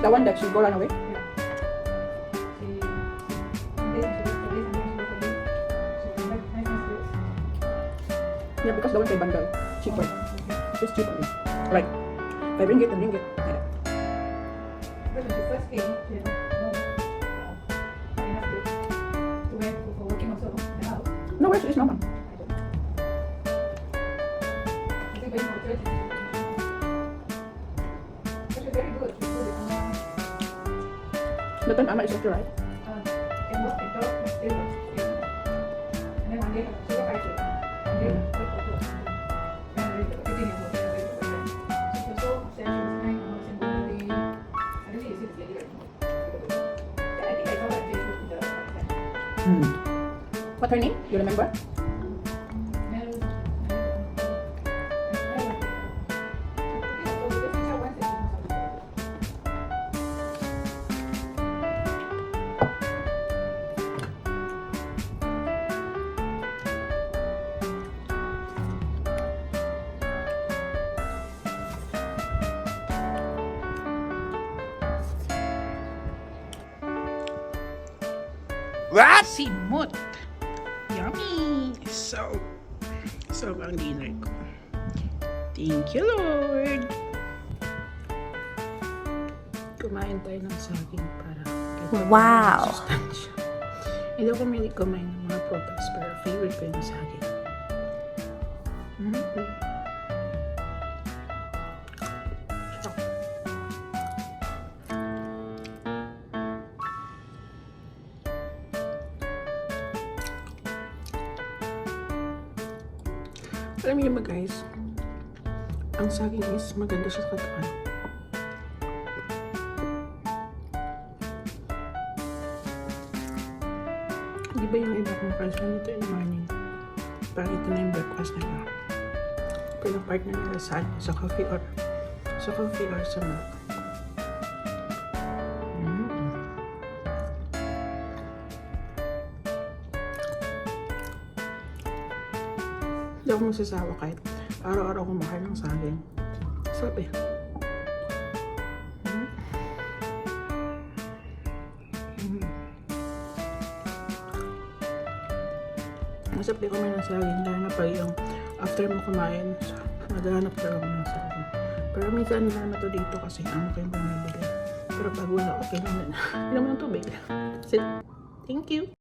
The one that she go run away? Yeah, because the one kay Bandal, cheaper. It's cheaper. Like, 5 ringgit and ringgit. But when she first came, she had not enough to wear for working also in the house. No, where she is now, ma'am. I think going for church is but she's very good. She's good at The time Ama is okay, right? can work and talk and stay work. And then one day she got isolated. One day work also. And everything is okay. She was so sad. She was crying about Zimbabwe. I don't think you see this lady right now. Yeah, I think I saw her on Facebook in the What's her name? You remember? What? Simot. Yummy. So ang dinner ko. Thank you, Lord. Kumain tayo ng saging para Wow. sustansya. Hindi ako mahilig kumain ng mga prutas, pero favorite ko yung saging. Sarap. Alam niyo ba guys, ang saging is maganda sa katawan. Di ba yung iba kumakain nito in the morning? Parang ito na yung breakfast nila. Pinapartner nila sa coffee or sa milk. Hindi ako masasawa kahit araw-araw kumakain ng saging. Sarap eh. Masarap din kumain ng saging dahil na pag yung after mo kumain, maghanap talaga ng saging. Pero minsan nila na to dito kasi ang ko yung pamibili. Pero pag wala, okay naman. Hindi naman ang tubig. That's it. Thank you.